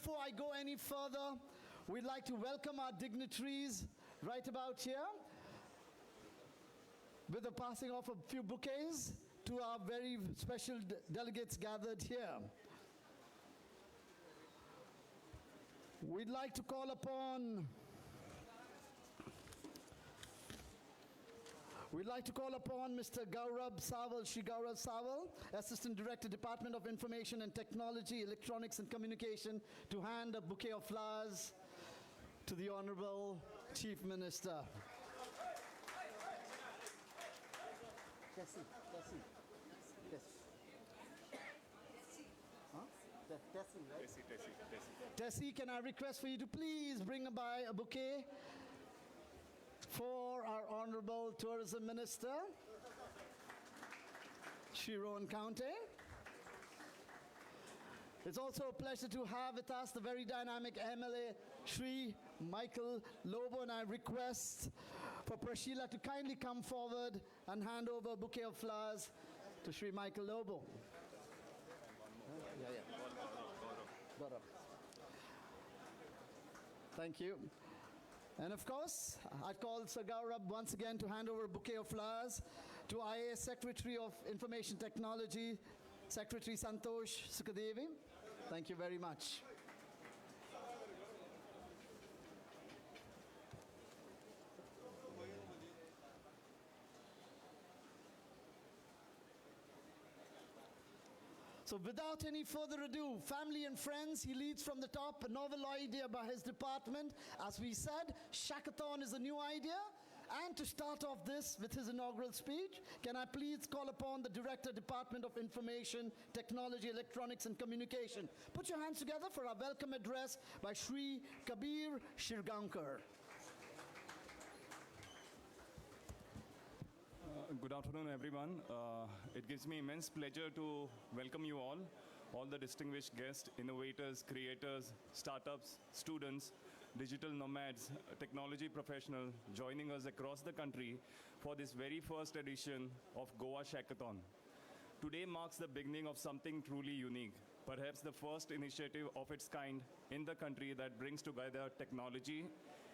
before I go any further, we'd like to welcome our dignitaries right about here with the passing of a few bouquets to our very special delegates gathered here. We'd like to call upon Mr. Gaurav Sawal, Shri Gaurav Sawal, Assistant Director, Department of Information and Technology, Electronics and Communication, to hand a bouquet of flowers to the Honorable Chief Minister. Tessie. Huh? Tessie, right? Tessie. Tessie, can I request for you to please bring by a bouquet for our Honorable Tourism Minister, Shri Rohan County. It's also a pleasure to have with us the very dynamic MLA, Shri Michael Lobo, and I request for Prashila to kindly come forward and hand over a bouquet of flowers to Shri Michael Lobo. Gaurav. Thank you. And of course, I call Sir Gaurav once again to hand over a bouquet of flowers to IAS Secretary of Information Technology, Secretary Santosh Sukadevi. Thank you very much. So without any further ado, family and friends, he leads from the top, a novel idea by his department. As we said, SHACKATHON is a new idea. And to start off this with his inaugural speech, can I please call upon the Director, Department of Information, Technology, Electronics and Communication. Put your hands together for our welcome address by Shri Kabir Shirgaonkar. Good afternoon, everyone. It gives me immense pleasure to welcome you all the distinguished guests, innovators, creators, startups, students, digital nomads, technology professionals joining us across the country for this very first edition of Goa SHACKATHON. Today marks the beginning of something truly unique, perhaps the first initiative of its kind in the country that brings together technology,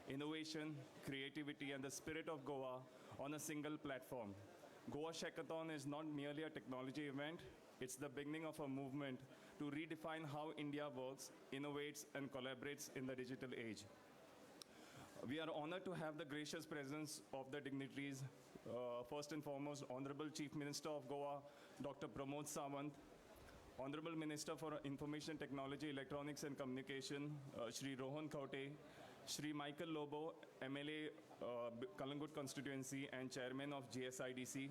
innovation, creativity, and the spirit of Goa on a single platform. Goa SHACKATHON is not merely a technology event, it's the beginning of a movement to redefine how India works, innovates, and collaborates in the digital age. We are honored to have the gracious presence of the dignitaries, first and foremost, Honorable Chief Minister of Goa, Dr. Pramod Sawant, Honorable Minister for Information Technology, Electronics and Communication, Shri Rohan County, Shri Michael Lobo, MLA, Kalangut Constituency and Chairman of GSIDC.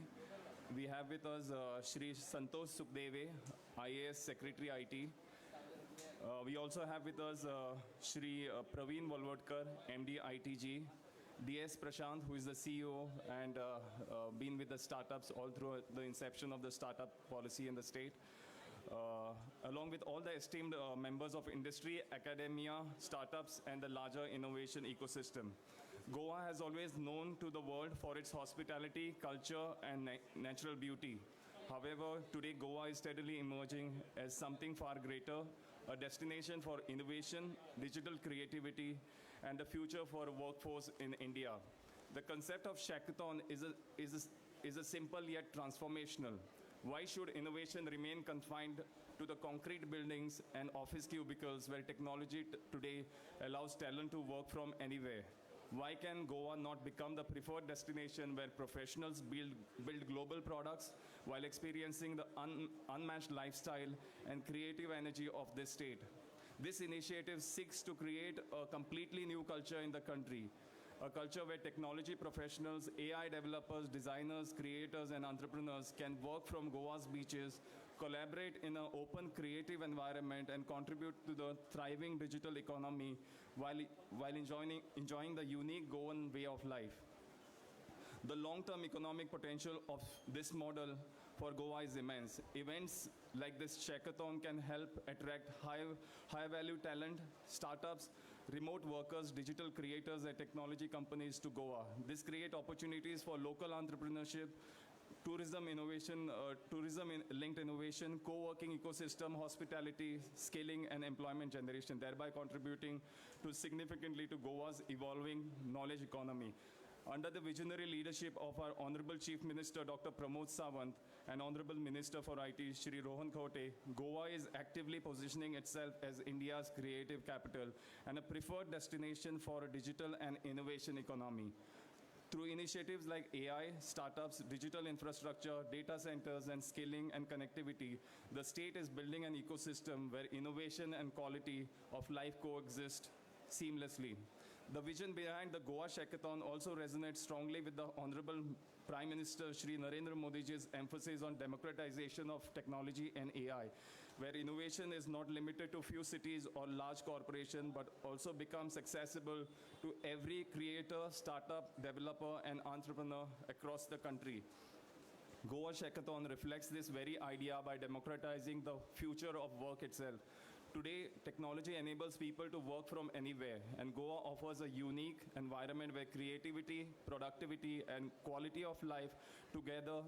We have with us Shri Santosh Sukhdev, IAS Secretary IT. We also have with us Shri Praveen Walwadkar, MD ITG, DS Prashant, who is the CEO and been with the startups all through the inception of the startup policy in the state. Along with all the esteemed members of industry, academia, startups, and the larger innovation ecosystem. Goa has always known to the world for its hospitality, culture, and natural beauty. However, today Goa is steadily emerging as something far greater, a destination for innovation, digital creativity, and the future for a workforce in India. The concept of SHACKATHON is a simple yet transformational. Why should innovation remain confined to the concrete buildings and office cubicles where technology today allows talent to work from anywhere? Why can Goa not become the preferred destination where professionals build global products while experiencing the unmatched lifestyle and creative energy of this state? This initiative seeks to create a completely new culture in the country. A culture where technology professionals, AI developers, designers, creators, and entrepreneurs can work from Goa's beaches, collaborate in an open, creative environment, and contribute to the thriving digital economy while enjoying the unique Goan way of life. The long-term economic potential of this model for Goa is immense. Events like this SHACKATHON can help attract high-value talent, startups, remote workers, digital creators, and technology companies to Goa. This creates opportunities for local entrepreneurship, linked innovation, co-working ecosystem, hospitality, scaling, and employment generation, thereby contributing to significantly to Goa's evolving knowledge economy. Under the visionary leadership of our Honorable Chief Minister Dr. Pramod Sawant and Honorable Minister for IT Shri Rohan Khote, Goa is actively positioning itself as India's creative capital and a preferred destination for a digital and innovation economy. Through initiatives like AI, startups, digital infrastructure, data centers, and skilling and connectivity, the state is building an ecosystem where innovation and quality of life coexist seamlessly. The vision behind the Goa SHACKATHON also resonates strongly with the Honorable Prime Minister Shri Narendra Modi's emphasis on democratization of technology and AI, where innovation is not limited to few cities or large corporations, but also becomes accessible to every creator, startup, developer, and entrepreneur across the country. Goa SHACKATHON reflects this very idea by democratizing the future of work itself. Today, technology enables people to work from anywhere, and Goa offers a unique environment where creativity, productivity, and quality of life together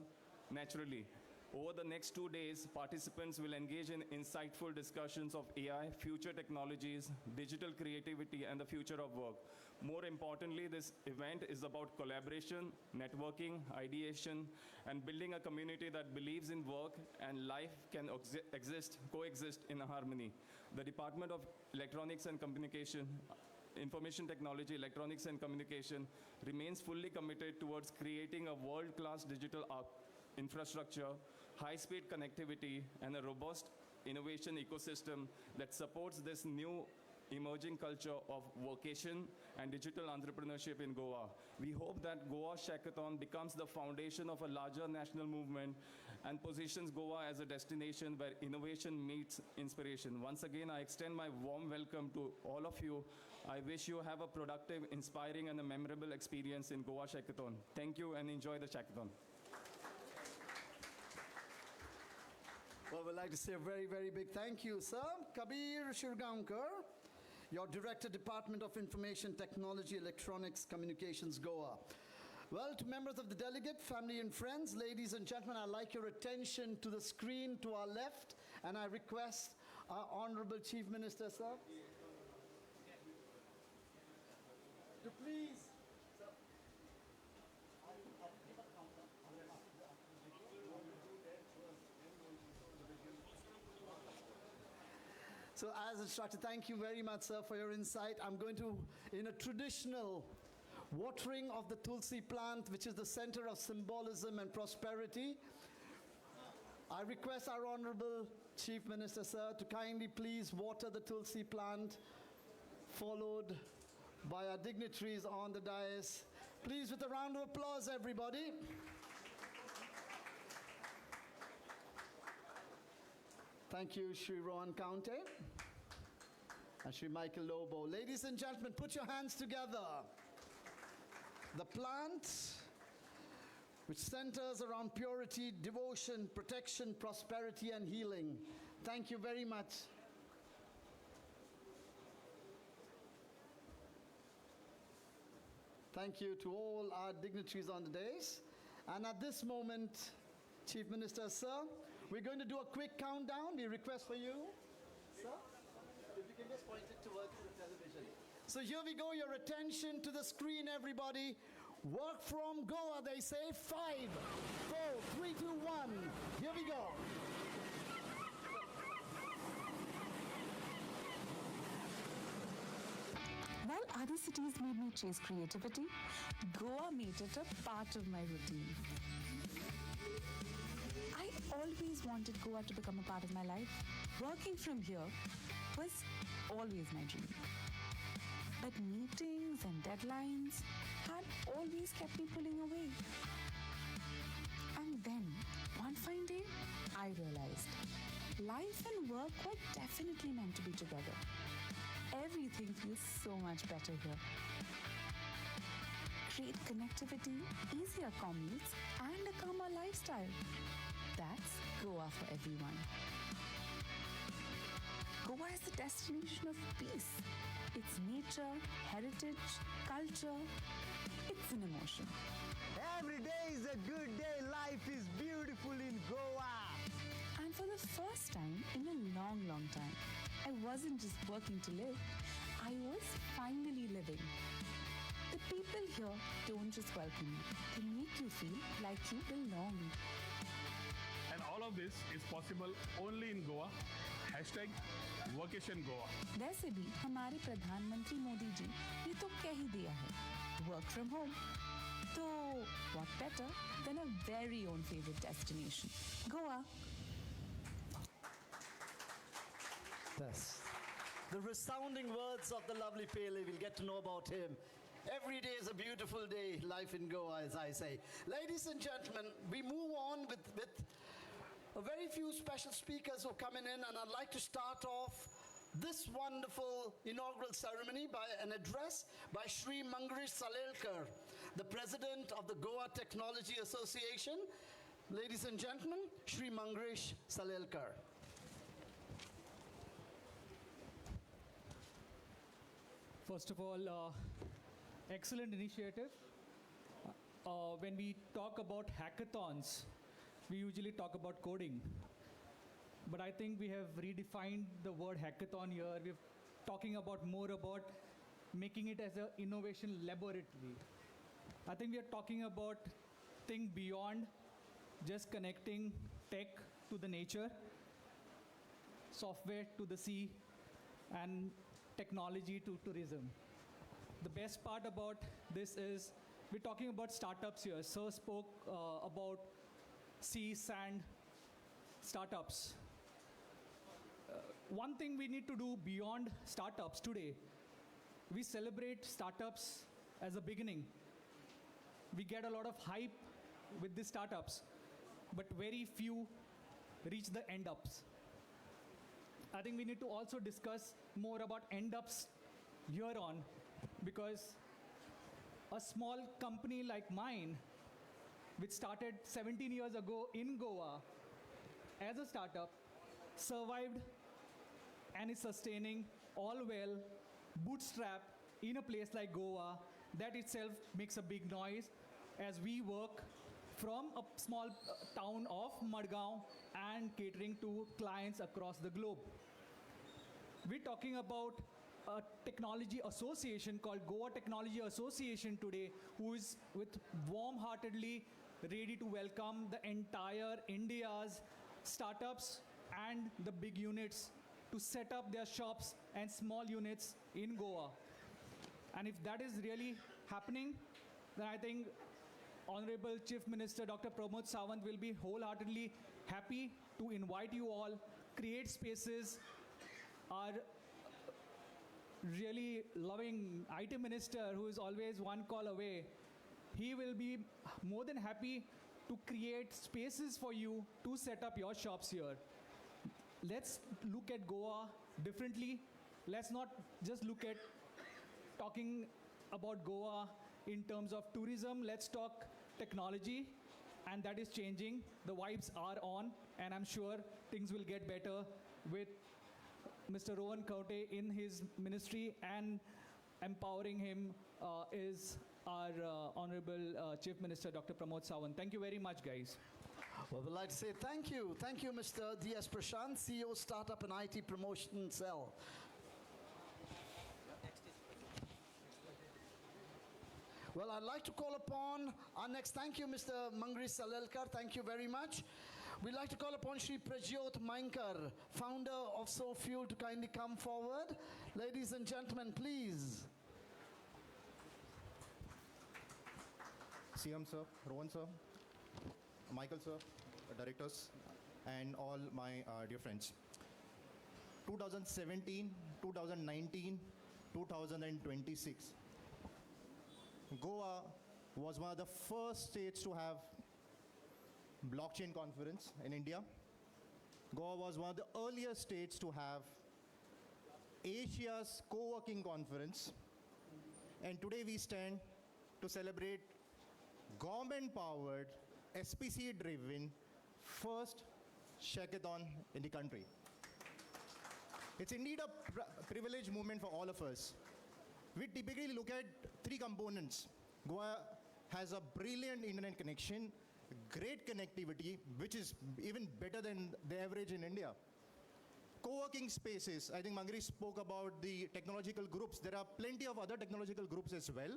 naturally. Over the next 2 days, participants will engage in insightful discussions of AI, future technologies, digital creativity, and the future of work. More importantly, this event is about collaboration, networking, ideation, and building a community that believes in work and life can coexist in harmony. The Department of Electronics and Communication, Information Technology, Electronics and Communication remains fully committed towards creating a world-class digital infrastructure, high-speed connectivity, and a robust innovation ecosystem that supports this new emerging culture of vocation and digital entrepreneurship in Goa. We hope that Goa SHACKATHON becomes the foundation of a larger national movement and positions Goa as a destination where innovation meets inspiration. Once again, I extend my warm welcome to all of you. I wish you have a productive, inspiring, and a memorable experience in Goa SHACKATHON. Thank you and enjoy the SHACKATHON. Well, we'd like to say a very, very big thank you, sir. Kabir Shirgaonkar, your Director, Department of Information Technology, Electronics, Communications, Goa. Well, to members of the delegate, family and friends, ladies and gentlemen, I'd like your attention to the screen to our left, and I request our Honorable Chief Minister, sir, to please. So as instructed, thank you very much, sir, for your insight. I'm going to, in a traditional watering of the Tulsi plant, which is the center of symbolism and prosperity, I request our Honorable Chief Minister, sir, to kindly please water the Tulsi plant, followed by our dignitaries on the dais. Please, with a round of applause, everybody. Thank you, Shri Rohan County and Shri Michael Lobo. Ladies and gentlemen, put your hands together. The plant, which centers around purity, devotion, protection, prosperity, and healing. Thank you very much. Thank you to all our dignitaries on the dais. And at this moment, Chief Minister, sir, we're going to do a quick countdown. We request for you, sir, if you can just point it towards the television. So here we go, your attention to the screen, everybody. Work from Goa, they say. 5, 4, 3, 2, 1. Here we go. While other cities made me chase creativity, Goa made it a part of my routine. I always wanted Goa to become a part of my life. Working from here was always my dream. But meetings and deadlines had always kept me pulling away. And then, one fine day, I realized life and work were definitely meant to be together. Everything feels so much better here. Great connectivity, easier commutes, and a calmer lifestyle. That's Goa for everyone. Goa is a destination of peace. It's nature, heritage, culture. It's an emotion. Every day is a good day. Life is beautiful in Goa. And for the first time in a long, long time, I wasn't just working to live, I was finally living. The people here don't just welcome you, they make you feel like you belong. And all of this is possible only in Goa. Hashtag Workation Goa. वैसे भी हमारे प्रधानमंत्री मोदी जी ने तो कह ही दिया है, work from home. So what better than a very own favorite destination, Goa. Yes. The resounding words of the lovely Pele, we'll get to know about him. Every day is a beautiful day, life in Goa, as I say. Ladies and gentlemen, we move on with a very few special speakers who are coming in, and I'd like to start off this wonderful inaugural ceremony by an address by Shri Mangrish Salelkar, the president of the Goa Technology Association. Ladies and gentlemen, Shri Mangrish Salelkar. First of all, excellent initiative. When we talk about hackathons, we usually talk about coding. But I think we have redefined the word hackathon here. We're talking about more about making it as an innovation laboratory. I think we are talking about think beyond just connecting tech to the nature, software to the sea, and technology to tourism. The best part about this is we're talking about startups here. Sir spoke about sea, sand, startups. One thing we need to do beyond startups today, we celebrate startups as a beginning. We get a lot of hype with these startups, but very few reach the end-ups. I think we need to also discuss more about end-ups here on, because a small company like mine, which started 17 years ago in Goa as a startup, survived and is sustaining all well, bootstrap in a place like Goa. That itself makes a big noise as we work from a small town of Madgaon and catering to clients across the globe. We're talking about a technology association called Goa Technology Association today, who is with warm-heartedly ready to welcome the entire India's startups and the big units to set up their shops and small units in Goa. And if that is really happening, then I think Honorable Chief Minister Dr. Pramod Sawant will be wholeheartedly happy to invite you all, create spaces. Our really loving IT Minister, who is always one call away, he will be more than happy to create spaces for you to set up your shops here. Let's look at Goa differently. Let's not just look at talking about Goa in terms of tourism. Let's talk technology, and that is changing. The vibes are on, and I'm sure things will get better with Mr. Rohan Kaute in his ministry, and empowering him is our Honorable Chief Minister Dr. Pramod Sawant. Thank you very much, guys. Well, we'd like to say thank you. Thank you, Mr. D.S. Prashant, CEO, Startup and IT Promotion Cell. Well, I'd like to call upon our next, thank you, Mr. Mangri Salelkar, thank you very much. We'd like to call upon Shri Prajyot Mainkar, founder of So Fuel, to kindly come forward. Ladies and gentlemen, please. CM sir, Rohan sir, Michael sir, directors, and all my dear friends. 2017, 2019, 2026. Goa was one of the first states to have blockchain conference in India. Goa was one of the earliest states to have Asia's co-working conference. And today we stand to celebrate government-powered, SPC-driven first SHACKATHON in the country. It's indeed a privileged moment for all of us. We typically look at three components: Goa has a brilliant internet connection, great connectivity, which is even better than the average in India. Co-working spaces, I think Mangri spoke about the technological groups. There are plenty of other technological groups as well.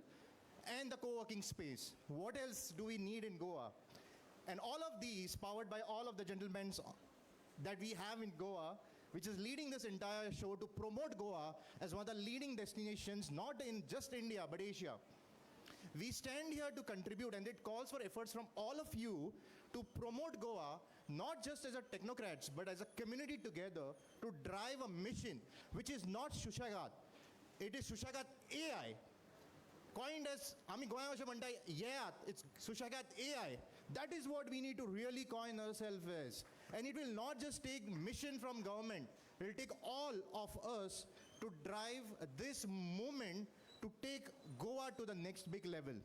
And the co-working space. What else do we need in Goa? And all of these, powered by all of the gentlemen that we have in Goa, which is leading this entire show to promote Goa as one of the leading destinations, not in just India, but Asia. We stand here to contribute, and it calls for efforts from all of you to promote Goa, not just as a technocrats, but as a community together to drive a mission, which is not Shushagat. It is Shushagat AI. Coined as, it's Shushagat AI. That is what we need to really coin ourselves as. And it will not just take mission from government. It will take all of us to drive this movement to take Goa to the next big level.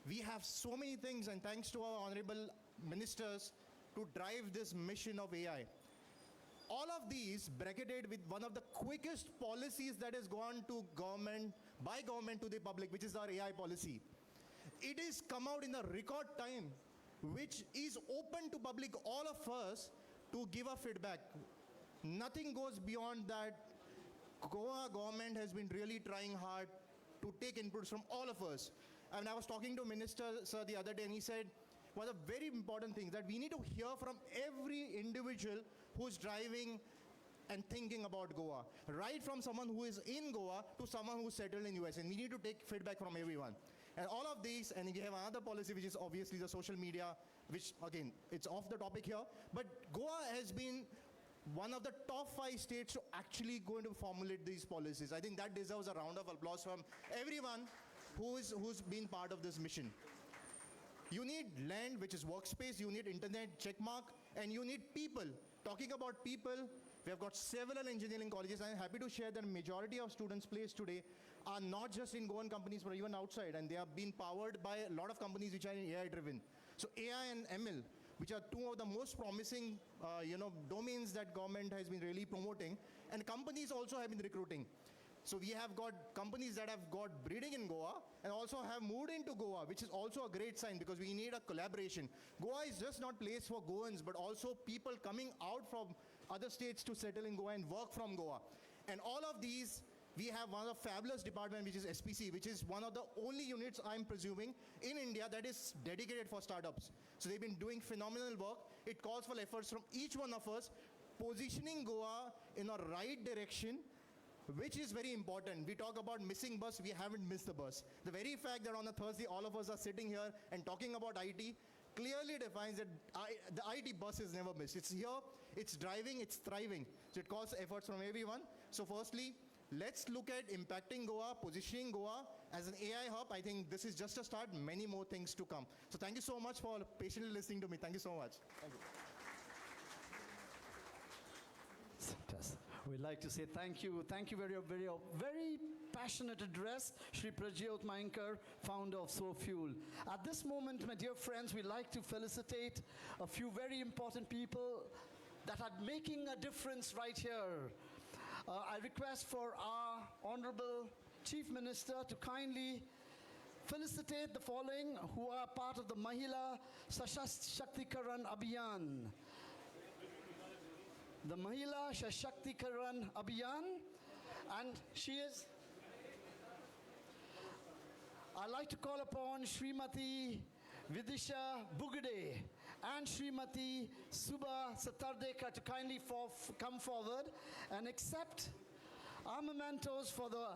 We have so many things, and thanks to our honorable ministers, to drive this mission of AI. All of these bracketed with one of the quickest policies that has gone to government, by government to the public, which is our AI policy. It is come out in a record time, which is open to public, all of us, to give a feedback. Nothing goes beyond that. Goa government has been really trying hard to take inputs from all of us. And I was talking to Minister Sir the other day, and he said, one of the very important things that we need to hear from every individual who's driving and thinking about Goa, right from someone who is in Goa to someone who's settled in US, and we need to take feedback from everyone. And all of these, and we have another policy which is obviously the social media, which again, it's off the topic here, but Goa has been one of the top 5 states to actually going to formulate these policies. I think that deserves a round of applause from everyone who's been part of this mission. You need land, which is workspace, you need internet checkmark, and you need people. Talking about people, we have got several engineering colleges. I'm happy to share that majority of students placed today are not just in Goan companies, but even outside, and they are being powered by a lot of companies which are AI driven. So AI and ML, which are two of the most promising domains that government has been really promoting, and companies also have been recruiting. So we have got companies that have got breeding in Goa and also have moved into Goa, which is also a great sign because we need a collaboration. Goa is just not place for Goans, but also people coming out from other states to settle in Goa and work from Goa. And all of these, we have one of the fabulous department, which is SPC, which is one of the only units, I'm presuming, in India that is dedicated for startups. So they've been doing phenomenal work. It calls for efforts from each one of us, positioning Goa in a right direction, which is very important. We talk about missing bus, we haven't missed the bus. The very fact that on a Thursday all of us are sitting here and talking about IT clearly defines that the IT bus is never missed. It's here, it's driving, it's thriving. So it calls efforts from everyone. So firstly, let's look at impacting Goa, positioning Goa as an AI hub. I think this is just a start, many more things to come. So thank you so much for patiently listening to me. Thank you so much. Thank you. Fantastic. We'd like to say thank you. Thank you very, very, very passionate address, Shri Pradyot Mainkar, founder of SoFuel. At this moment, my dear friends, we'd like to felicitate a few very important people that are making a difference right here. I request for our Honorable Chief Minister to kindly felicitate the following who are part of the Mahila Sashaktikaran Abhiyan. The Mahila Sashaktikaran Abhiyan, and she is, I'd like to call upon Srimati Vidisha Bugade and Srimati Subha Satardekar to kindly come forward and accept our mementos for the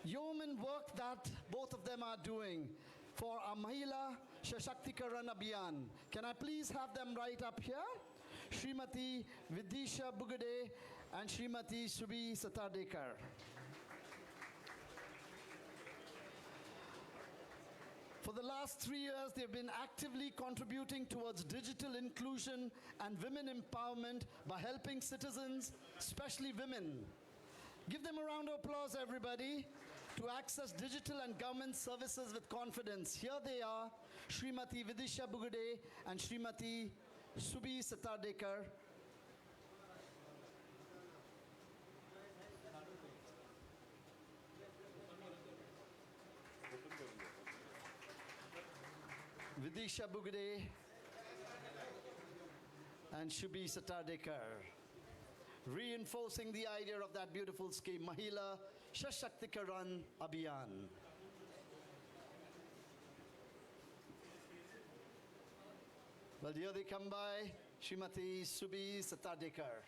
yeoman work that both of them are doing for our Mahila Sashaktikaran Abhiyan. Can I please have them right up here? Srimati Vidisha Bugade and Srimati Subhi Satardekar. For the last 3 years, they've been actively contributing towards digital inclusion and women empowerment by helping citizens, especially women. Give them a round of applause, everybody, to access digital and government services with confidence. Here they are, Srimati Vidisha Bugade and Srimati Subhi Satardekar. Vidisha Bugde, and Shubhi Satadekar. Reinforcing the idea of that beautiful scheme, Mahila Sashaktikaran Abhiyan. Well, here they come by, Srimati Shubhi Satadekar.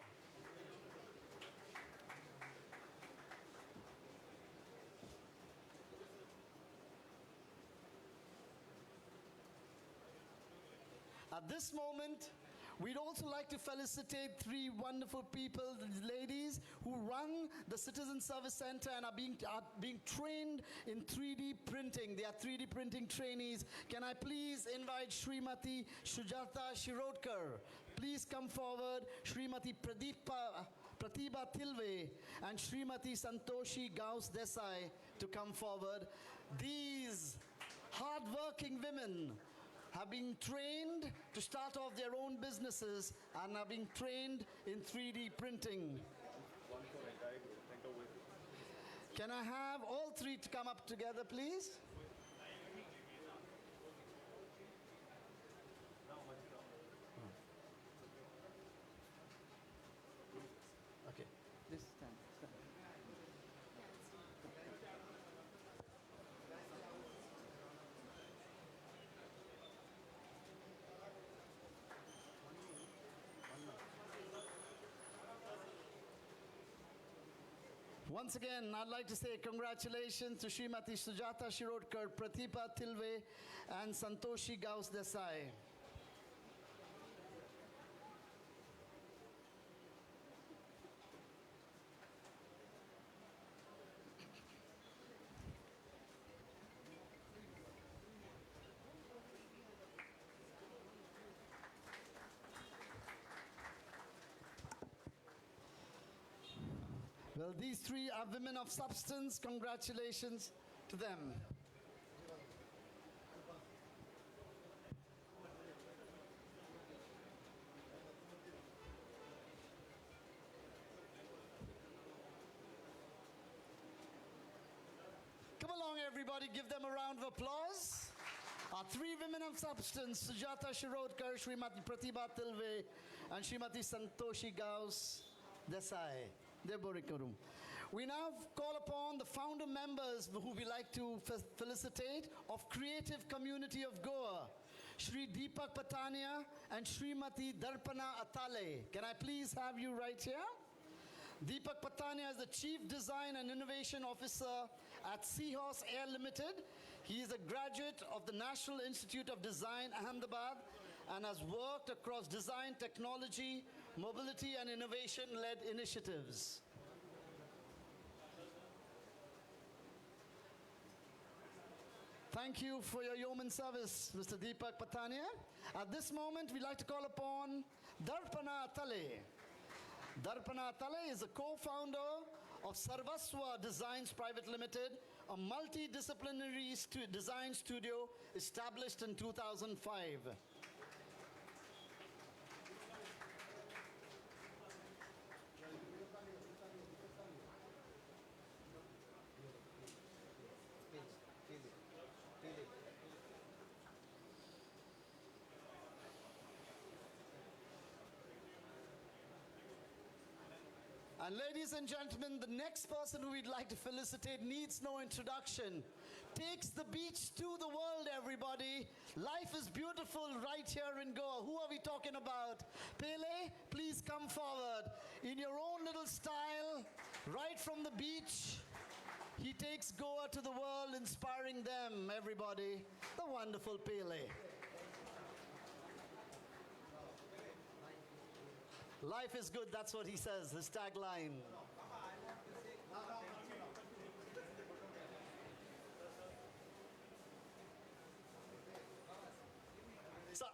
At this moment, we'd also like to felicitate three wonderful people, ladies, who run the Citizen Service Center and are being trained in 3D printing. They are 3D printing trainees. Can I please invite Srimati Sujata Shirodkar? Please come forward. Srimati Pratibha Tilve and Srimati Santoshi Gaus Desai to come forward. These hard-working women have been trained to start off their own businesses and are being trained in 3D printing. Can I have all three to come up together, please? Okay. This stand. Once again, I'd like to say congratulations to Srimati Sujata Shirodkar, Pratibha Tilve, and Santoshi Gaus Desai. Well, these three are women of substance. Congratulations to them. Come along, everybody. Give them a round of applause. Our three women of substance, Sujata Shirodkar, Srimati Pratibha Tilve, and Srimati Santoshi Gaus Desai. We now call upon the founder members who we like to felicitate of Creative Community of Goa, Shri Deepak Patania and Srimati Darpana Atale. Can I please have you right here? Deepak Patania is the Chief Design and Innovation Officer at Seahorse Air Limited. He is a graduate of the National Institute of Design, Ahmedabad, and has worked across design, technology, mobility, and innovation-led initiatives. Thank you for your yeoman service, Mr. Deepak Patania. At this moment, we'd like to call upon Darpana Atale. Darpana Atale is a co-founder of Sarvaswa Designs Private Limited, a multidisciplinary design studio established in 2005. And ladies and gentlemen, the next person who we'd like to felicitate needs no introduction. Takes the beach to the world, everybody. Life is beautiful right here in Goa. Who are we talking about? Pele, please come forward. In your own little style, right from the beach, he takes Goa to the world, inspiring them, everybody. The wonderful Pele. Life is good, that's what he says, his tagline. So,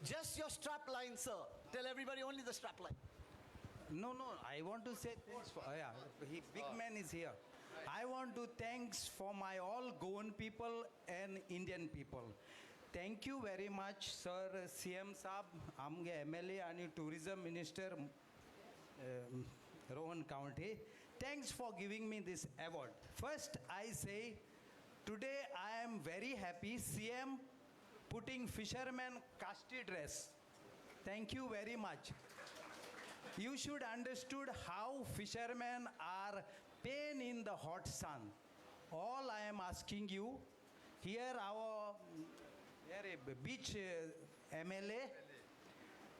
just your strap line, sir. Tell everybody only the strap line. No, I want to say thanks for, big man is here. I want to thanks for my all Goan people and Indian people. Thank you very much, sir, CM Saab, आमगे MLA आणि tourism minister, Rohan County. Thanks for giving me this award. First, I say, today I am very happy. CM putting fishermen casti dress. Thank you very much. You should understood how fishermen are pain in the hot sun. All I am asking you, here our beach MLA,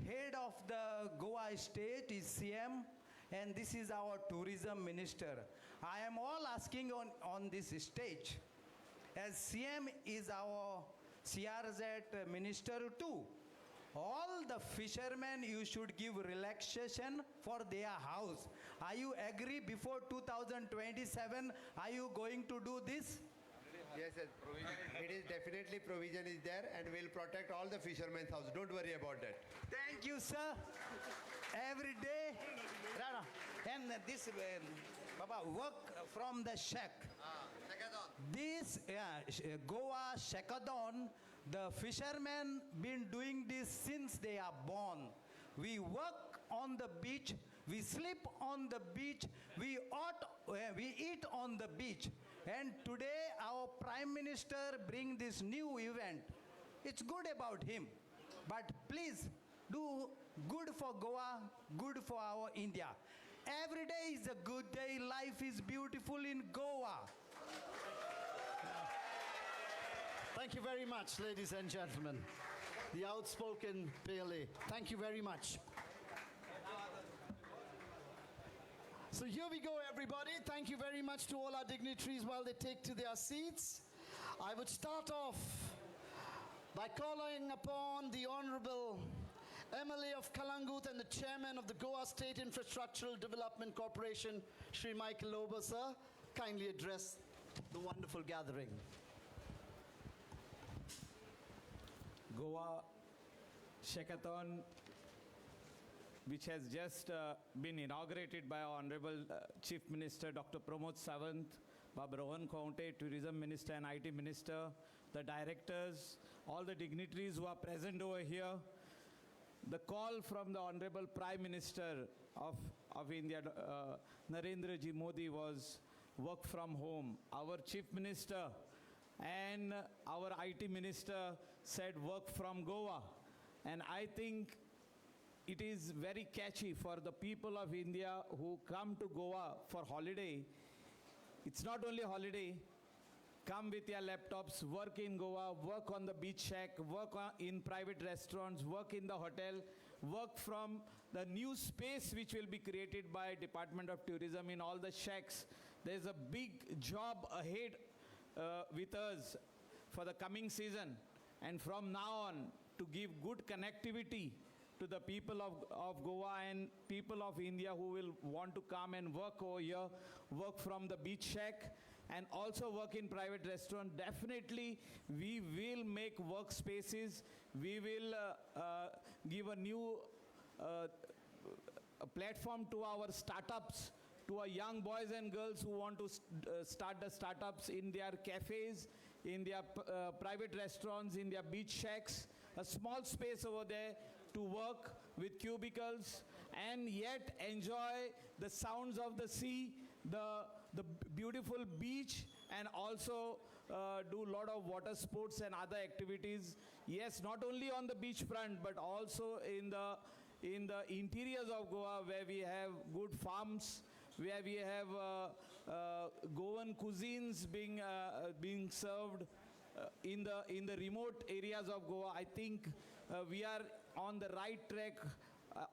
head of the Goa state is CM, and this is our tourism minister. I am all asking on this stage, as CM is our CRZ minister too. All the fishermen, you should give relaxation for their house. Are you agree before 2027? Are you going to do this? Yes, yes. It is definitely provision is there, and we'll protect all the fishermen's house. Don't worry about that. Thank you, sir. Every day. And this Baba, work from the shack. This Goa SHACKATHON, the fishermen been doing this since they are born. We work on the beach, we sleep on the beach, we eat on the beach. And today our Prime Minister bring this new event. It's good about him. But please do good for Goa, good for our India. Every day is a good day. Life is beautiful in Goa. Thank you very much, ladies and gentlemen. The outspoken Pele. Thank you very much. So here we go, everybody. Thank you very much to all our dignitaries while they take to their seats. I would start off by calling upon the Honorable MLA of Kalangut and the Chairman of the Goa State Infrastructural Development Corporation, Shri Michael Ober, sir. Kindly address the wonderful gathering. Goa SHACKATHON, which has just been inaugurated by our Honorable Chief Minister Dr. Pramod Sawant, Goan Tourism Minister and IT Minister, the directors, all the dignitaries who are present over here. The call from the Honorable Prime Minister of India, Narendra Ji Modi, was work from home. Our Chief Minister and our IT Minister said work from Goa. And I think it is very catchy for the people of India who come to Goa for holiday. It's not only holiday. Come with your laptops, work in Goa, work on the beach shack, work in private restaurants, work in the hotel, work from the new space which will be created by Department of Tourism in all the shacks. There's a big job ahead with us for the coming season, and from now on to give good connectivity to the people of Goa and people of India who will want to come and work over here, work from the beach shack and also work in private restaurant. Definitely we will make workspaces. We will give a new a platform to our startups, to our young boys and girls who want to start the startups in their cafes, in their private restaurants, in their beach shacks, a small space over there to work with cubicles and yet enjoy the sounds of the sea, the beautiful beach, and also do a lot of water sports and other activities. Yes, not only on the beach front, but also in the interiors of Goa, where we have good farms, where we have Goan cuisines being served in the remote areas of Goa. I think we are on the right track,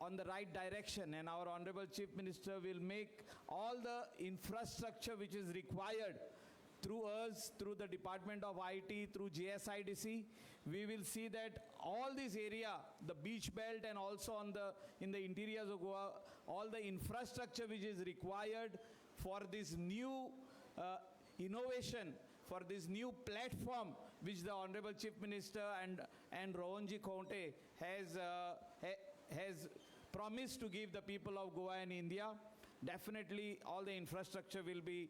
on the right direction, and our Honorable Chief Minister will make all the infrastructure which is required through us, through the Department of IT, through GSIDC. We will see that all this area, the beach belt and also in the interiors of Goa, all the infrastructure which is required for this new innovation, for this new platform which the Honorable Chief Minister and Rohanji Kaunte has promised to give the people of Goa and India. Definitely all the infrastructure will be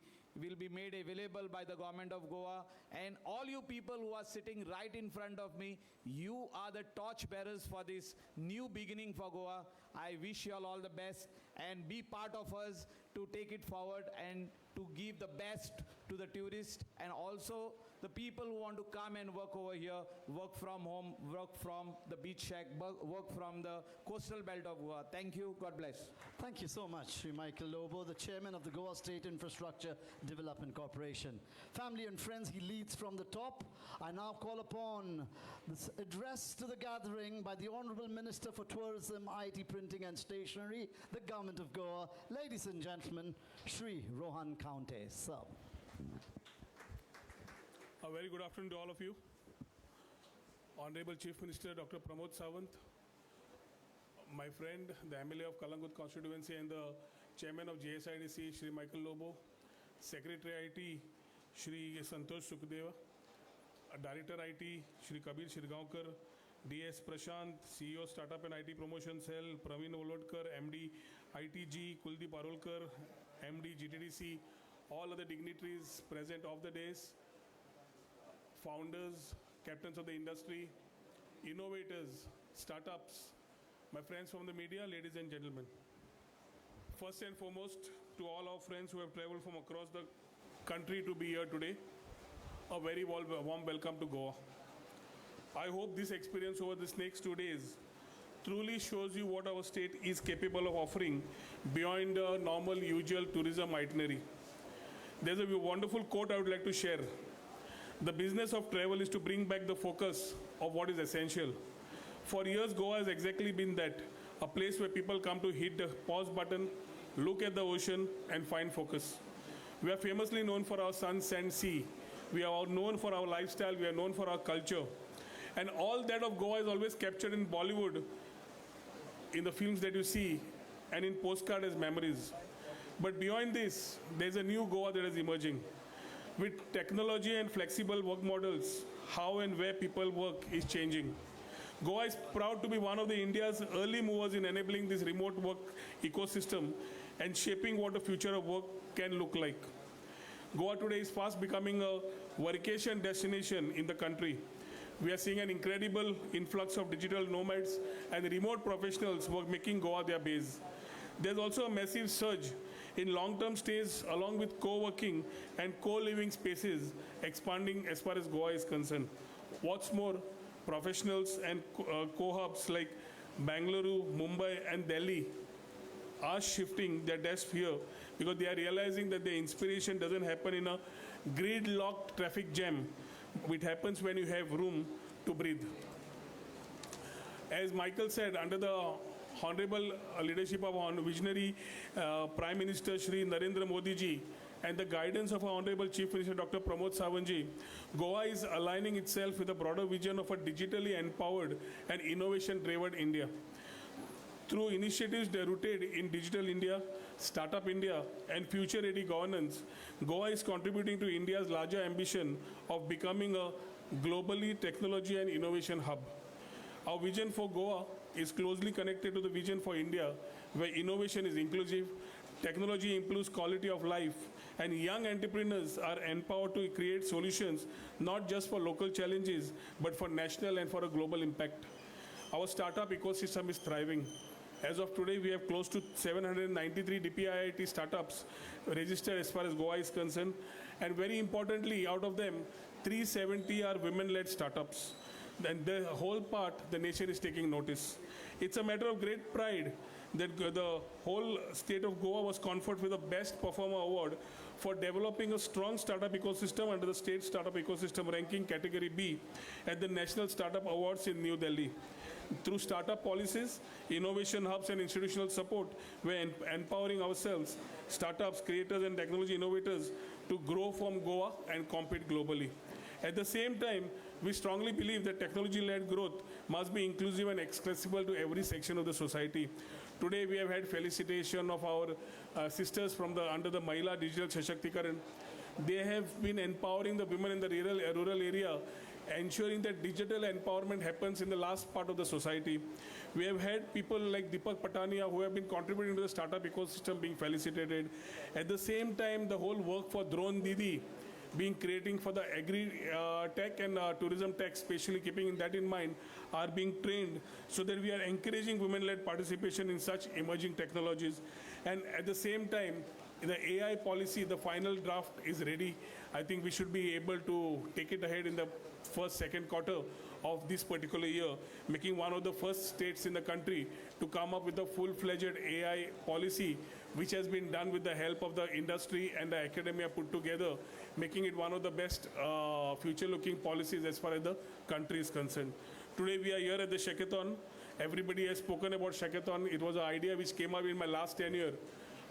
made available by the government of Goa, and all you people who are sitting right in front of me, you are the torch bearers for this new beginning for Goa. I wish you all the best and be part of us to take it forward and to give the best to the tourists and also the people who want to come and work over here, work from home, work from the beach shack, work from the coastal belt of Goa. Thank you. God bless. Thank you so much, Sri Michael Lobo, the chairman of the Goa State Infrastructure Development Corporation. Family and friends, he leads from the top. I now call upon this address to the gathering by the Honorable Minister for Tourism, IT, Printing and Stationery, the Government of Goa. Ladies and gentlemen, Sri Rohan Kaunte, sir. A very good afternoon to all of you. Honorable Chief Minister Dr. Pramod Sawant, my friend, the MLA of Kalangut constituency and the Chairman of JSIDC, Shri Michael Lobo, Secretary IT, Shri Santosh Sukhdeva, Director IT, Shri Kabir Shirgaonkar, DS Prashant, CEO Startup and IT Promotion Cell, Praveen Olodkar, MD ITG, Kuldeep Arolkar, MD GTDC, all other dignitaries present of the days, founders, captains of the industry, innovators, startups, my friends from the media, ladies and gentlemen. First and foremost, to all our friends who have traveled from across the country to be here today, a very warm welcome to Goa. I hope this experience over this next 2 days truly shows you what our state is capable of offering beyond the normal, usual tourism itinerary. There's a wonderful quote I would like to share. The business of travel is to bring back the focus of what is essential. For years, Goa has exactly been that, a place where people come to hit the pause button, look at the ocean, and find focus. We are famously known for our sun, sand, sea. We are known for our lifestyle. We are known for our culture. And all that of Goa is always captured in Bollywood, in the films that you see, and in postcard as memories. But beyond this, there's a new Goa that is emerging. With technology and flexible work models, how and where people work is changing. Goa is proud to be one of the India's early movers in enabling this remote work ecosystem and shaping what the future of work can look like. Goa today is fast becoming a vacation destination in the country. We are seeing an incredible influx of digital nomads and remote professionals who are making Goa their base. There's also a massive surge in long-term stays along with co-working and co-living spaces expanding as far as Goa is concerned. What's more, professionals and co-hubs like Bangalore, Mumbai and Delhi are shifting their desks here because they are realizing that the inspiration doesn't happen in a grid-locked traffic jam. It happens when you have room to breathe. As Michael said, under the honorable leadership of our visionary Prime Minister Shri Narendra Modi ji and the guidance of our Honorable Chief Minister Dr. Pramod Sawant ji, Goa is aligning itself with a broader vision of a digitally empowered and innovation-driven India. Through initiatives rooted in Digital India, Startup India, and future-ready governance, Goa is contributing to India's larger ambition of becoming a globally technology and innovation hub. Our vision for Goa is closely connected to the vision for India, where innovation is inclusive, technology improves quality of life, and young entrepreneurs are empowered to create solutions not just for local challenges, but for national and for a global impact. Our startup ecosystem is thriving. As of today, we have close to 793 DPIIT startups registered as far as Goa is concerned. And very importantly, out of them, 370 are women-led startups. And the whole part, the nation is taking notice. It's a matter of great pride that the whole state of Goa was conferred with the Best Performer Award for developing a strong startup ecosystem under the State Startup Ecosystem Ranking Category B at the National Startup Awards in New Delhi. Through startup policies, innovation hubs and institutional support, we're empowering ourselves, startups, creators and technology innovators to grow from Goa and compete globally. At the same time, we strongly believe that technology-led growth must be inclusive and accessible to every section of the society. Today, we have had felicitation of our sisters from under the Mahila Digital Sashaktikarana. They have been empowering the women in the rural area, ensuring that digital empowerment happens in the last part of the society. We have had people like Deepak Patania who have been contributing to the startup ecosystem being felicitated. At the same time, the whole work for Drone Didi being creating for the agri-tech and tourism tech, especially keeping that in mind, are being trained so that we are encouraging women-led participation in such emerging technologies. And at the same time, the AI policy, the final draft is ready. I think we should be able to take it ahead in the first, second quarter of this particular year, making one of the first states in the country to come up with a full-fledged AI policy, which has been done with the help of the industry and the academia put together, making it one of the best future-looking policies as far as the country is concerned. Today we are here at the Shackathon. Everybody has spoken about Shackathon. It was an idea which came up in my last tenure.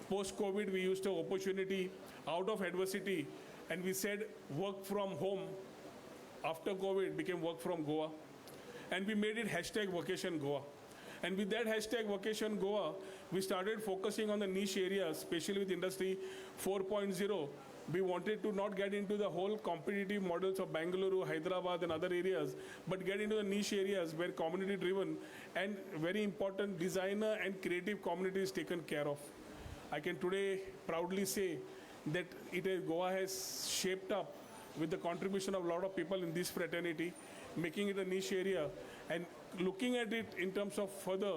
Post-COVID, we used an opportunity out of adversity, and we said work from home. After COVID, it became work from Goa. And we made it hashtag Vacation Goa. And with that hashtag Vacation Goa, we started focusing on the niche areas, especially with Industry 4.0. We wanted to not get into the whole competitive models of Bangalore, Hyderabad and other areas, but get into the niche areas where community driven and very important designer and creative community is taken care of. I can today proudly say that Goa has shaped up with the contribution of a lot of people in this fraternity, making it a niche area. And looking at it in terms of further,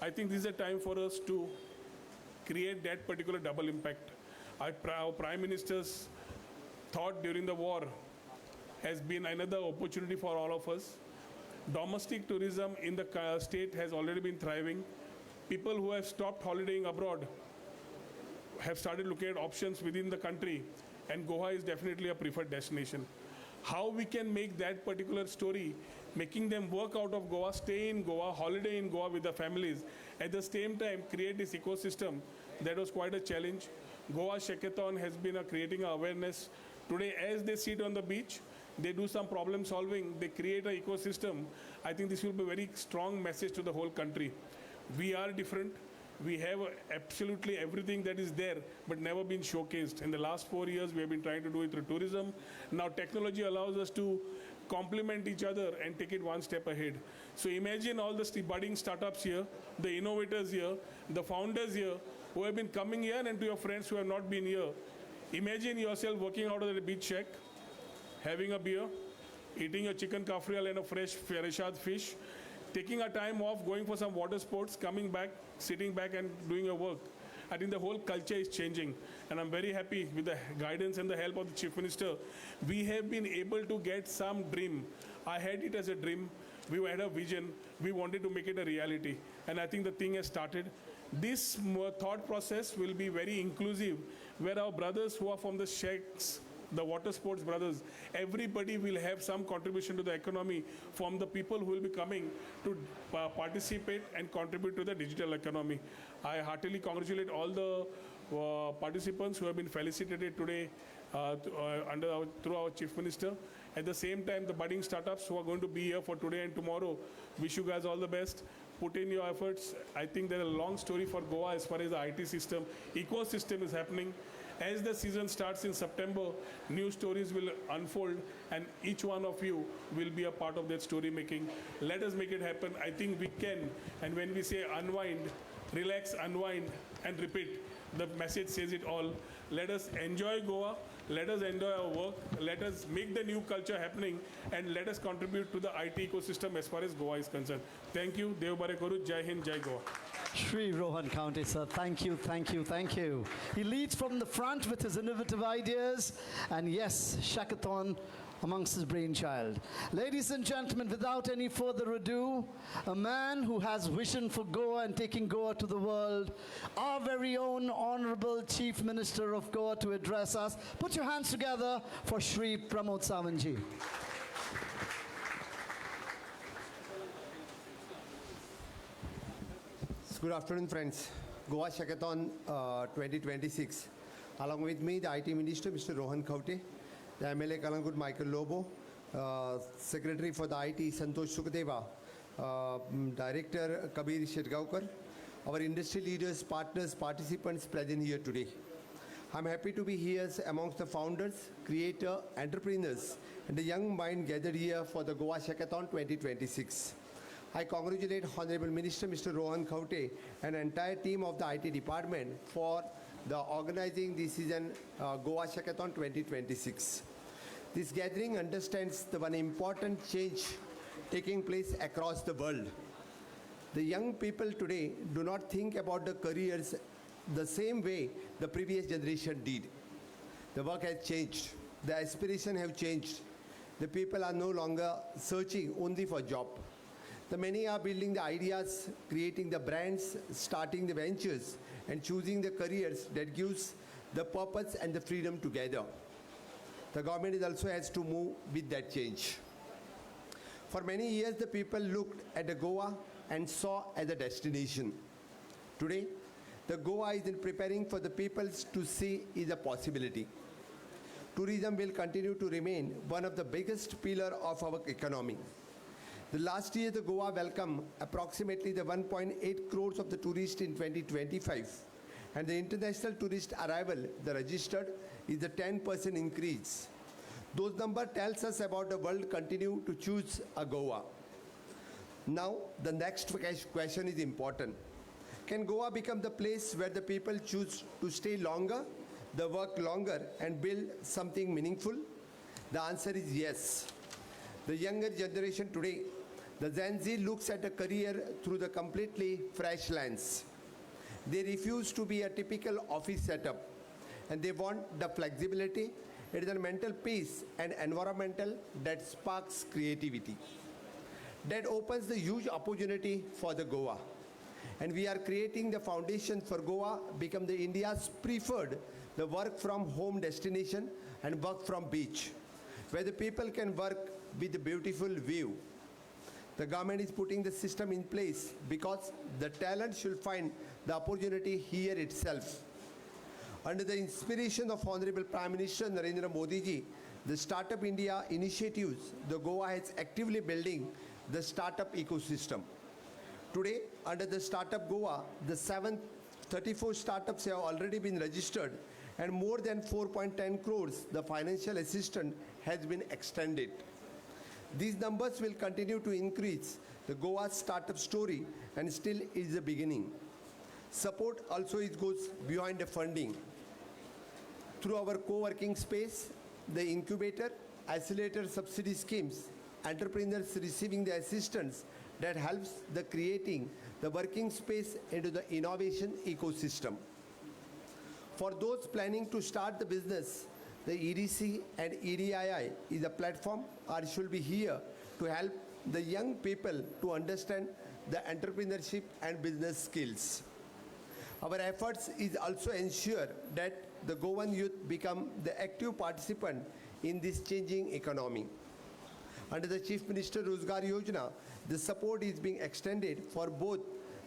I think this is a time for us to create that particular double impact. Our Prime Minister's thought during the war has been another opportunity for all of us. Domestic tourism in the state has already been thriving. People who have stopped holidaying abroad have started looking at options within the country, and Goa is definitely a preferred destination. How we can make that particular story, making them work out of Goa, stay in Goa, holiday in Goa with their families, at the same time create this ecosystem, that was quite a challenge. Goa Shackathon has been creating awareness. Today, as they sit on the beach, they do some problem solving, they create an ecosystem. I think this will be a very strong message to the whole country. We are different. We have absolutely everything that is there, but never been showcased. In the last 4 years, we have been trying to do it through tourism. Now technology allows us to complement each other and take it one step ahead. So imagine all the budding startups here, the innovators here, the founders here, who have been coming here, and to your friends who have not been here. Imagine yourself working out of the beach shack, having a beer, eating a chicken kafrial and a fresh farishad fish, taking a time off, going for some water sports, coming back, sitting back and doing your work. I think the whole culture is changing, and I'm very happy with the guidance and the help of the Chief Minister. We have been able to get some dream. I had it as a dream. We had a vision. We wanted to make it a reality, and I think the thing has started. This thought process will be very inclusive, where our brothers who are from the shacks, the water sports brothers, everybody will have some contribution to the economy from the people who will be coming to participate and contribute to the digital economy. I heartily congratulate all the participants who have been felicitated today through our Chief Minister. At the same time, the budding startups who are going to be here for today and tomorrow, wish you guys all the best. Put in your efforts. I think there's a long story for Goa as far as the IT system, ecosystem is happening. As the season starts in September, new stories will unfold, and each one of you will be a part of that story making. Let us make it happen. I think we can. And when we say unwind, relax, unwind, and repeat, the message says it all. Let us enjoy Goa. Let us enjoy our work. Let us make the new culture happening, and let us contribute to the IT ecosystem as far as Goa is concerned. Thank you. Dev Bare Koru. Jai Hind, Jai Goa. Shri Rohan County, sir, thank you, thank you, thank you. He leads from the front with his innovative ideas, and yes, Shackathon amongst his brainchild. Ladies and gentlemen, without any further ado, a man who has vision for Goa and taking Goa to the world, our very own Honorable Chief Minister of Goa to address us. Put your hands together for Shri Pramod Savanji. Good afternoon, friends. Goa Shackathon 2026. Along with me, the IT Minister, Mr. Rohan Khaute, the MLA Kalangut Michael Lobo, Secretary for the IT, Santosh Sukhdeva, Director Kabir Shirgaonkar, our industry leaders, partners, participants present here today. I'm happy to be here amongst the founders, creators, entrepreneurs, and the young mind gathered here for the Goa Shackathon 2026. I congratulate Honorable Minister Mr. Rohan Khaute and entire team of the IT department for the organizing this season Goa Shackathon 2026. This gathering understands the one important change taking place across the world. The young people today do not think about the careers the same way the previous generation did. The work has changed. The aspirations have changed. The people are no longer searching only for job. The many are building the ideas, creating the brands, starting the ventures, and choosing the careers that gives the purpose and the freedom together. The government is also has to move with that change. For many years, the people looked at the Goa and saw as a destination. Today, the Goa is in preparing for the peoples to see is a possibility. Tourism will continue to remain one of the biggest pillars of our economy. The last year, the Goa welcomed approximately the 1.8 crores of the tourists in 2025. And the international tourist arrival, the registered, is a 10% increase. Those numbers tells us about the world continue to choose a Goa. Now, the next question is important. Can Goa become the place where the people choose to stay longer, the work longer, and build something meaningful? The answer is yes. The younger generation today, the Gen Z looks at a career through the completely fresh lens. They refuse to be a typical office setup, and they want the flexibility. It is a mental peace and environmental that sparks creativity. That opens the huge opportunity for the Goa. And we are creating the foundation for Goa become the India's preferred the work from home destination and work from beach, where the people can work with a beautiful view. The government is putting the system in place because the talent should find the opportunity here itself. Under the inspiration of Honorable Prime Minister Narendra Modi ji, the Startup India initiatives, the Goa is actively building the startup ecosystem. Today, under the Startup Goa, the 734 startups have already been registered, and more than 4.10 crores, the financial assistance has been extended. These numbers will continue to increase the Goa's startup story, and still is the beginning. Support also goes beyond the funding. Through our co-working space, the incubator, accelerator subsidy schemes, entrepreneurs receiving the assistance that helps the creating the working space into the innovation ecosystem. For those planning to start the business, the EDC and EDII is a platform or should be here to help the young people to understand the entrepreneurship and business skills. Our efforts is also ensure that the Goan youth become the active participant in this changing economy. Under the Chief Minister Rozgar Yojana, the support is being extended for both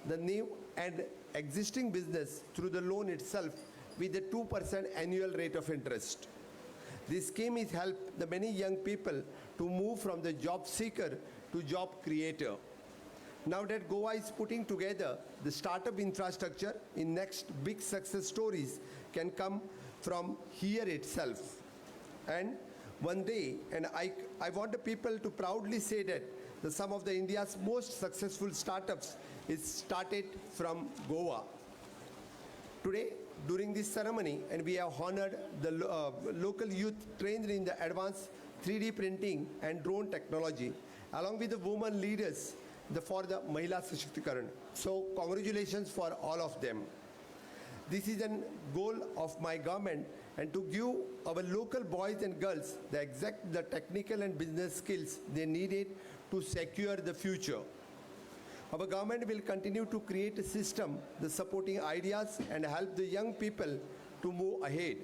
the new and existing business through the loan itself with a 2% annual rate of interest. This scheme has helped the many young people to move from the job seeker to job creator. Now that Goa is putting together the startup infrastructure, in next big success stories can come from here itself. And one day, and I want the people to proudly say that some of the India's most successful startups is started from Goa. Today, during this ceremony, and we have honored the local youth trained in the advanced 3D printing and drone technology, along with the women leaders for the Mahila Sashktikaran. So congratulations for all of them. This is a goal of my government, and to give our local boys and girls the technical and business skills they needed to secure the future. Our government will continue to create a system, the supporting ideas and help the young people to move ahead.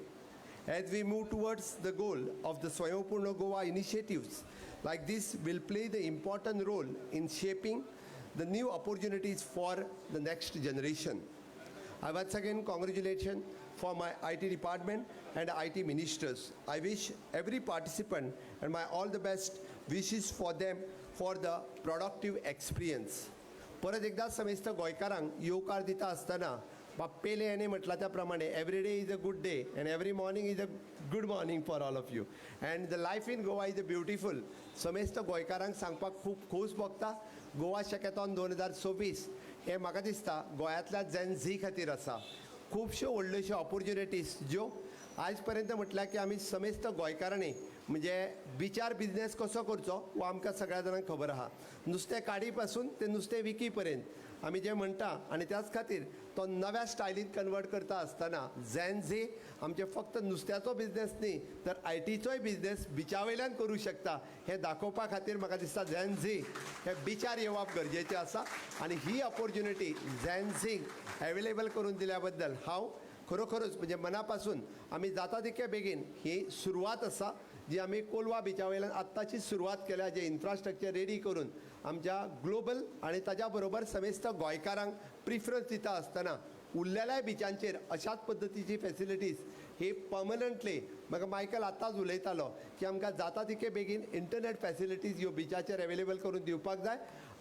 As we move towards the goal of the Swayambhurna Goa initiatives, like this will play the important role in shaping the new opportunities for the next generation. I once again congratulations for my IT department and IT ministers. I wish every participant and my all the best wishes for them for the productive experience. परत एकदा समेस्त गोंयकारांक येवकार दिता आसतना बाप्पेले याने म्हटला त्या प्रमाणे every day is a good day and every morning is a good morning for all of you and the life in Goa is a beautiful समेस्त गोंयकारांक सांगपाक खूब खोस भोगता गोवा शॅकॅथॉन 2026 हे म्हाका दिसता गोंयांतल्या जेन झी खातीर आसा खुबश्यो व्हडल्योश्यो ऑपॉर्च्युनिटीज ज्यो आज पर्यंत म्हटल्या की आमी समेस्त गोंयकारांनी म्हणजे बिचार बिझनेस कसो करचो हो आमकां सगळ्या जाणांक खबर आहा नुस्तें काडी पासून ते नुस्तें विकी पर्यंत आमी जे म्हणटा आनी त्याच खातीर तो नव्या स्टायलीन कन्वर्ट करता आसतना झॅन झे आमचे फक्त नुस्त्याचो बिझनेस न्ही तर आयटीचोय बिझनेस बिचा वयल्यान करूं शकता हें दाखोवपा खातीर म्हाका दिसता झॅन झे हे बिचार येवप गरजेचें आसा आनी ही ऑपॉर्च्युनिटी झॅन झेक एवेलेबल करून दिल्या बद्दल हांव खरोखरच म्हणजे मना पासून आमी जाता तितके बेगीन ही सुरवात आसा जी आमी कोलवा बिचा वयल्यान आत्ताची सुरवात केल्या जे इन्फ्रास्ट्रक्चर रेडी करून आमच्या ग्लोबल आनी ताच्या बरोबर समेस्त गोंयकारांक प्रिफरन्स दिता आसतना उरलेल्या बिचांचेर अशाच पद्दतीची फॅसिलिटीज ही पर्मनंटली म्हाका मायकल आतांच उलयतालो की आमकां जाता तितके बेगीन इंटरनेट फॅसिलिटीज ह्यो बिचाचेर एवेलेबल करून दिवपाक जाय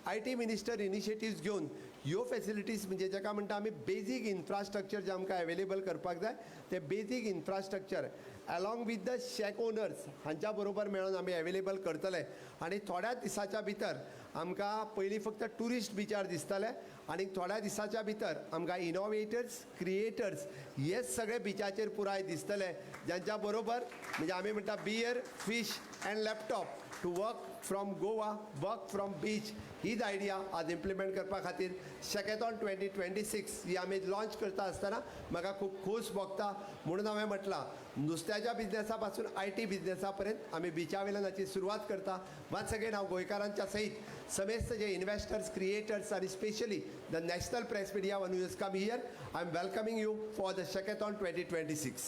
आयटी मिनिस्टर इनिशिएटिव्स घेवन ह्यो फॅसिलिटीज म्हणजे जाका म्हणटा आमी बेजीक इन्फ्रास्ट्रक्चर जे आमकां एवेलेबल करपाक जाय ते basic infrastructure along with the shack owners हांच्या बरोबर मेळून आमी एवेलेबल करतले आनी थोड्या दिसाच्या भितर आमकां पयलीं फक्त ट्युरिस्ट बिचार दिसतले आनी थोड्या दिसाच्या भितर आमकां इनोवेटर्स क्रिएटर्स हे सगळे बिचाचेर पुराय दिसतले ज्यांच्या बरोबर म्हणजे आमी म्हणटा beer fish and laptop to work from Goa work from beach हीच आयडिया आज इम्प्लिमेंट करपा खातीर शॅकॅथॉन 2026 ही आमी लॉन्च करता आसतना म्हाका खूब खोस भोगता म्हणून हांवें म्हटलां नुस्त्याच्या बिझनेसा पासून आयटी बिझनेसा पर्यंत आमी बिचा वयल्यान हाची सुरवात करता वन्स अगेन हांव गोंयकारांच्या सयत समेस्त जे इन्वेस्टर्स क्रिएटर्स आनी specially the national press media one who has come here I am welcoming you for the shackathon 2026.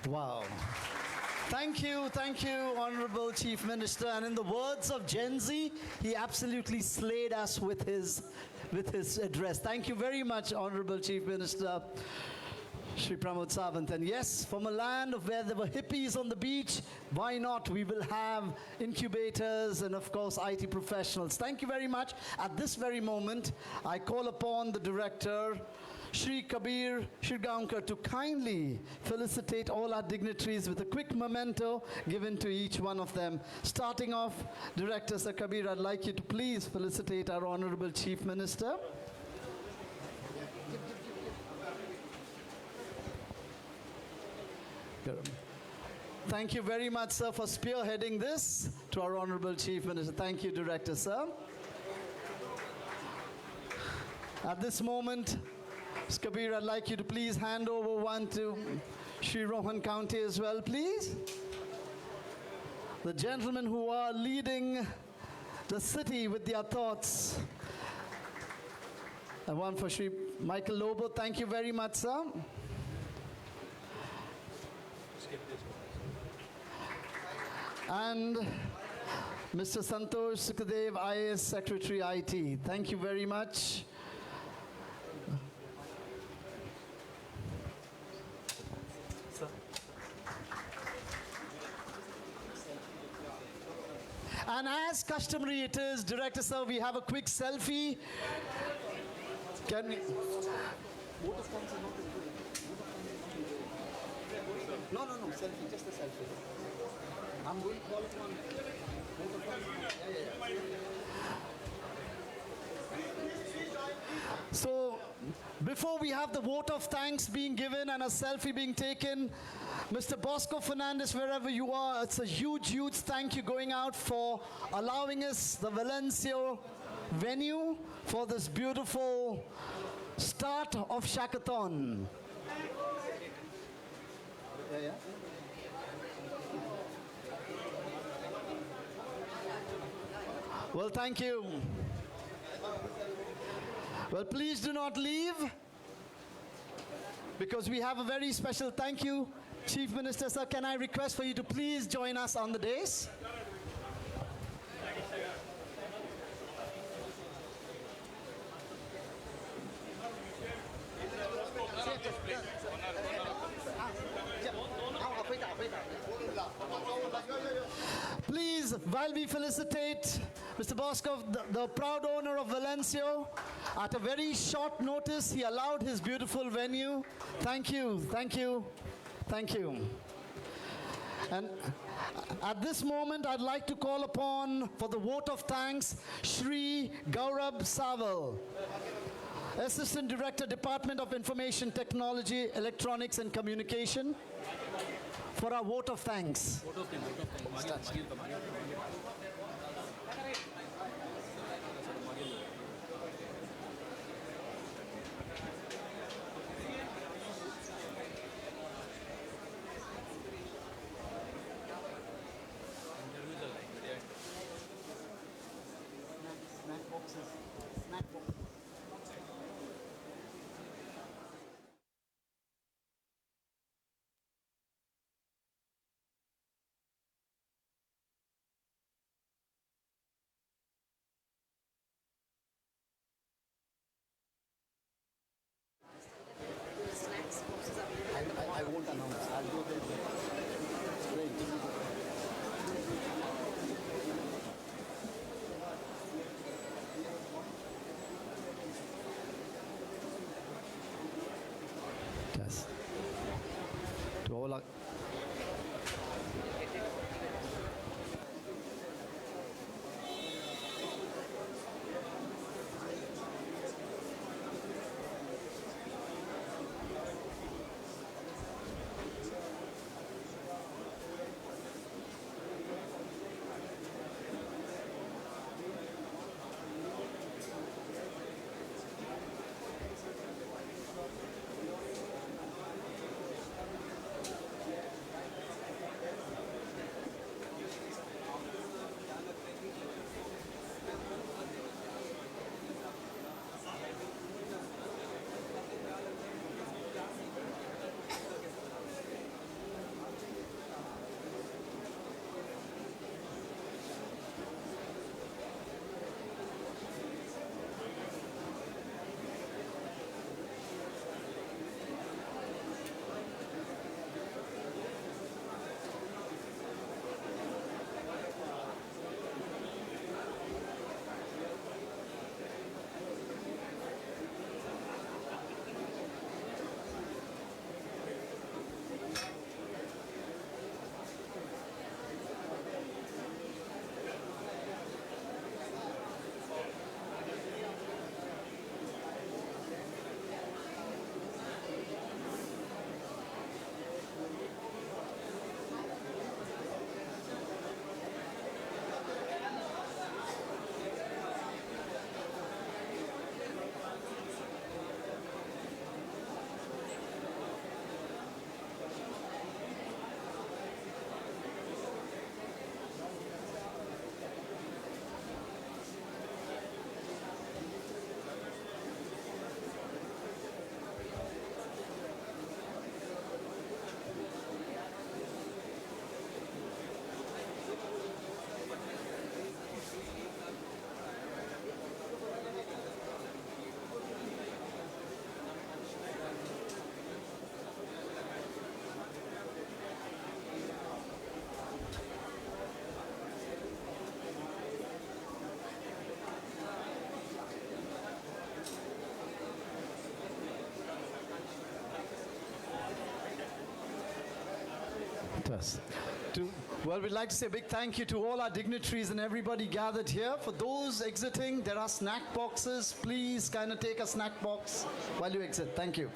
Wow. Thank you, Honorable Chief Minister. And in the words of Gen Z, he absolutely slayed us with his address. Thank you very much, Honorable Chief Minister, Shri Pramod Sawant. And yes, from a land of where there were hippies on the beach, why not? We will have incubators and, of course, IT professionals. Thank you very much. At this very moment, I call upon the director, Shri Kabir Shirgaonkar, to kindly felicitate all our dignitaries with a quick memento given to each one of them. Starting off, Director Sir Kabir, I'd like you to please felicitate our Honorable Chief Minister. Thank you very much, sir, for spearheading this to our Honorable Chief Minister. Thank you, Director, sir. At this moment, Mr. Kabir, I'd like you to please hand over one to Shri Rohan County as well, please. The gentlemen who are leading the city with their thoughts. And one for Shri Michael Lobo. Thank you very much, sir. And Mr. Santosh Sukadev, IAS Secretary IT. Thank you very much. And as customary it is, Director sir, we have a quick selfie. Can we? No, selfie, just a selfie. I'm going to call upon. So, before we have the vote of thanks being given and a selfie being taken, Mr. Bosco Fernandez, wherever you are, it's a huge, huge thank you going out for allowing us the Valencia venue for this beautiful start of Shackathon. Well, thank you. Well, please do not leave, because we have a very special thank you. Chief Minister, sir, can I request for you to please join us on the dais? Please, while we felicitate Mr. Bosco, the proud owner of Valencia, at a very short notice, he allowed his beautiful venue. Thank you, thank you, thank you. And at this moment, I'd like to call upon, for the vote of thanks, Shri Gaurab Saval, Assistant Director, Department of Information Technology, Electronics and Communication, for our vote of thanks. boxes. Snack boxes. I won't announce. I'll do it. Great. Yes. To all our Yes. Well, we'd like to say a big thank you to all our dignitaries and everybody gathered here. For those exiting, there are snack boxes. Please kind of take a snack box while you exit. Thank you.